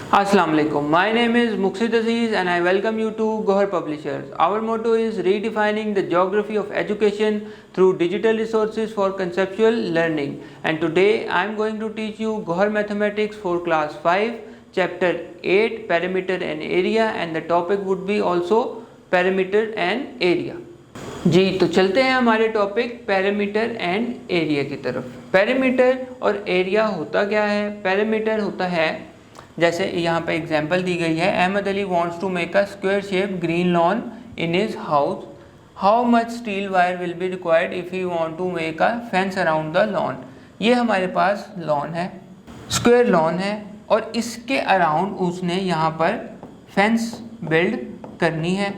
Assalamu alaikum. My name is Muqsid Aziz and I welcome you to Gohar Publishers. Our motto is redefining the geography of education through digital resources for conceptual learning. And today I am going to teach you Gohar Mathematics for class 5, chapter 8, perimeter and area, and the topic would be also perimeter and area. जी तो चलते हैं हमारे topic parameter and area की तरफ। Parameter और area होता क्या है? पैरामीटर होता है, जैसे यहाँ पे एग्जांपल दी गई है, Ahmed Ali wants to make a square shape green lawn in his house, how much steel wire will be required if you want to make a fence around the lawn. ये हमारे पास लॉन है, स्क्वायर लॉन है, और इसके around उसने यहाँ पर फेंस बिल्ड करनी है।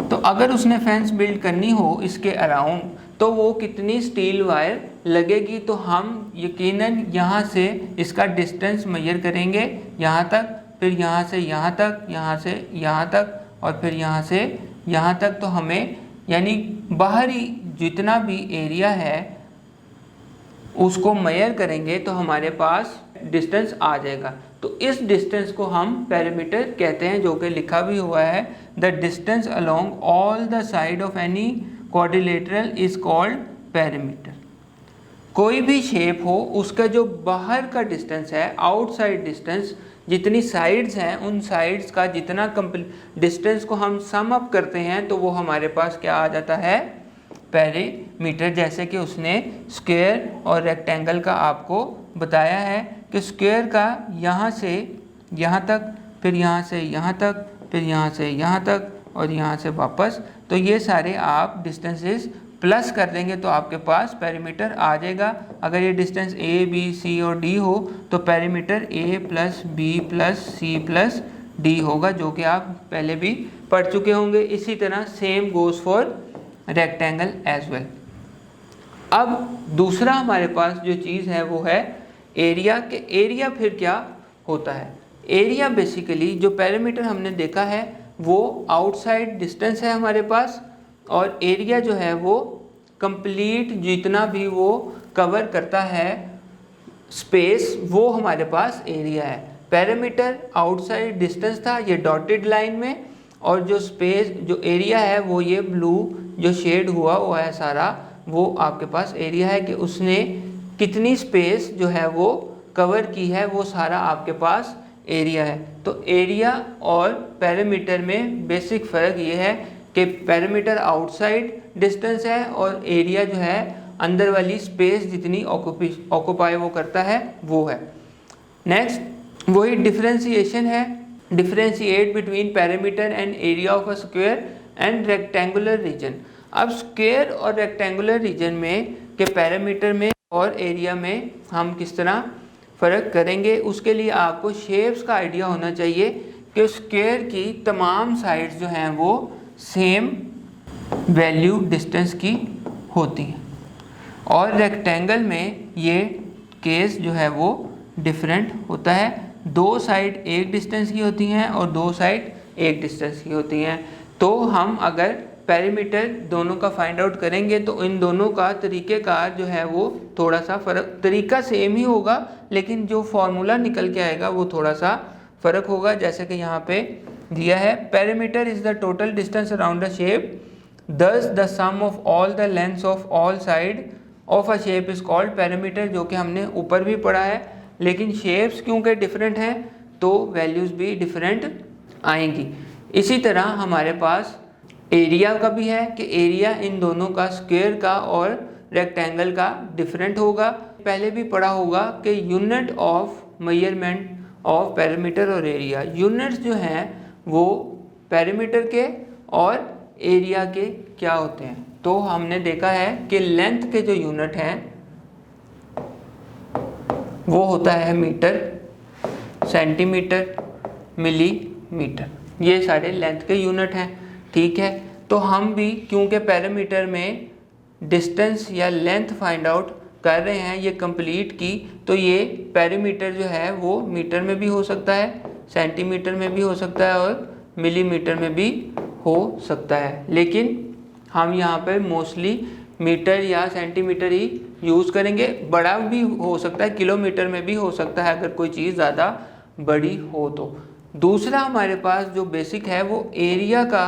तो अगर उसने फेंस बिल्ड करनी हो इसके अराउंड, तो वो कितनी स्टील वायर लगेगी, तो हम यकीनन यहाँ से इसका डिस्टेंस मेजर करेंगे यहाँ तक, फिर यहाँ से यहाँ तक, यहाँ से यहाँ तक, और फिर यहाँ से यहाँ तक। तो हमें यानी बाहरी जितना भी एरिया है उसको मेजर करेंगे तो हमारे पास डिस्टेंस आ जाएगा। तो इस डिस्टेंस को हम पैरामीटर कहते हैं, जो कि लिखा भी हुआ है, the distance along all the side of any quadrilateral is called parameter. कोई भी शेप हो उसका जो बाहर का डिस्टेंस है, आउटसाइड डिस्टेंस, जितनी साइड्स हैं उन साइड्स का जितना डिस्टेंस को हम सम अप करते हैं तो वो हमारे पास क्या आ जाता है? पैरामीटर। जैसे कि उसने स्क्वायर और रेक्टेंगल का आपको बताया है कि स्क्वायर का यहाँ से यहाँ तक, फिर यहाँ से यहाँ तक, फिर यहाँ से यहाँ तक, और यहाँ से वापस, तो ये सारे आप डिस्टेंसेस प्लस कर देंगे तो आपके पास पैरामीटर आ जाएगा। अगर ये डिस्टेंस ए बी सी और डी हो तो parameter A plus B plus C plus D होगा, जो कि आप पहले भी पढ़ चुके होंगे। इसी तरह same goes for rectangle as well. अब दूसरा हमारे पास जो चीज़ है वो है एरिया। के एरिया फिर क्या होता है? एरिया बेसिकली जो पैरामीटर हमने देखा है वो आउटसाइड डिस्टेंस है हमारे पास, और एरिया जो है वो कंप्लीट जितना भी वो कवर करता है स्पेस, वो हमारे पास एरिया है। पैरामीटर आउटसाइड डिस्टेंस था ये डॉटेड लाइन में, और जो स्पेस जो एरिया है वो ये ब्लू जो शेड हुआ है सारा, वो आपके पास एरिया है कि उसने कितनी स्पेस जो है वो कवर की है, वो सारा आपके पास एरिया है। तो एरिया और पैरामीटर में बेसिक फ़र्क ये है कि पैरामीटर आउटसाइड डिस्टेंस है और एरिया जो है अंदर वाली स्पेस जितनी ऑक्यूपाई वो करता है वो है। नेक्स्ट वही डिफरेंशिएशन है, differentiate between parameter and area of a square and rectangular reason. अब स्क्वायर और रेक्टेंगुलर रीजन में के पैरामीटर में और एरिया में हम किस तरह फ़र्क करेंगे, उसके लिए आपको शेप्स का आइडिया होना चाहिए कि स्क्वायर की तमाम साइड्स जो हैं वो सेम वैल्यू डिस्टेंस की होती हैं, और रेक्टेंगल में ये केस जो है वो डिफरेंट होता है। दो साइड एक डिस्टेंस की होती हैं और दो साइड एक डिस्टेंस की होती हैं। तो हम अगर पैरामीटर दोनों का फाइंड आउट करेंगे तो इन दोनों का तरीक़ेकार जो है वो थोड़ा सा फ़र्क, तरीका सेम ही होगा लेकिन जो फार्मूला निकल के आएगा वो थोड़ा सा फ़र्क होगा। जैसे कि यहाँ पे दिया है, parameter is the total distance around the shape, thus the sum of all the lengths of all side of a shape is called parameter, जो कि हमने ऊपर भी पढ़ा है। लेकिन शेप्स क्योंकि डिफरेंट हैं तो वैल्यूज़ भी डिफरेंट आएंगी। इसी तरह हमारे पास एरिया का भी है कि एरिया इन दोनों का, स्क्वायर का और रेक्टेंगल का डिफरेंट होगा। पहले भी पढ़ा होगा कि unit of measurement of parameter और एरिया, यूनिट्स जो हैं वो पैरामीटर के और एरिया के क्या होते हैं। तो हमने देखा है कि लेंथ के जो यूनिट हैं वो होता है मीटर, सेंटीमीटर, मिलीमीटर, ये सारे लेंथ के यूनिट हैं। ठीक है, तो हम भी क्योंकि पैरामीटर में डिस्टेंस या लेंथ फाइंड आउट कर रहे हैं ये कंप्लीट की, तो ये पैरामीटर जो है वो मीटर में भी हो सकता है, सेंटीमीटर में भी हो सकता है और मिलीमीटर में भी हो सकता है। लेकिन हम यहाँ पर मोस्टली मीटर या सेंटीमीटर ही यूज़ करेंगे। बड़ा भी हो सकता है, किलोमीटर में भी हो सकता है अगर कोई चीज़ ज़्यादा बड़ी हो तो। दूसरा हमारे पास जो बेसिक है वो एरिया का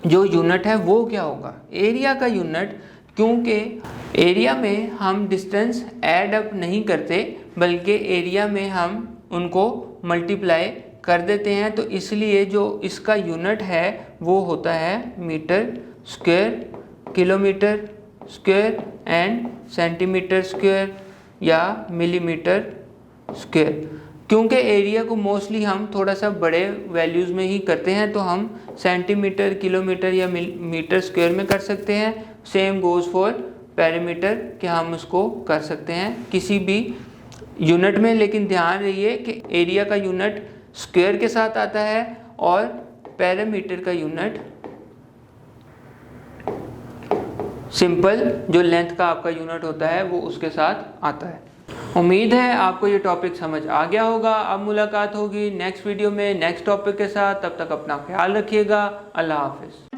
जो यूनिट है वो क्या होगा। एरिया का यूनिट, क्योंकि एरिया में हम डिस्टेंस ऐड अप नहीं करते बल्कि एरिया में हम उनको मल्टीप्लाई कर देते हैं, तो इसलिए जो इसका यूनिट है वो होता है metre square, kilometre square and centimetre square या मिलीमीटर स्क्वायर। क्योंकि एरिया को मोस्टली हम थोड़ा सा बड़े वैल्यूज़ में ही करते हैं तो हम सेंटीमीटर, किलोमीटर या मीटर स्क्वायर में कर सकते हैं। सेम गोज़ फॉर पेरीमीटर कि हम उसको कर सकते हैं किसी भी यूनिट में, लेकिन ध्यान रहिए कि एरिया का यूनिट स्क्वायर के साथ आता है और पेरीमीटर का यूनिट सिंपल जो लेंथ का आपका यूनिट होता है वो उसके साथ आता है। उम्मीद है आपको ये टॉपिक समझ आ गया होगा। अब मुलाकात होगी नेक्स्ट वीडियो में नेक्स्ट टॉपिक के साथ, तब तक अपना ख्याल रखिएगा। अल्लाह हाफिज़।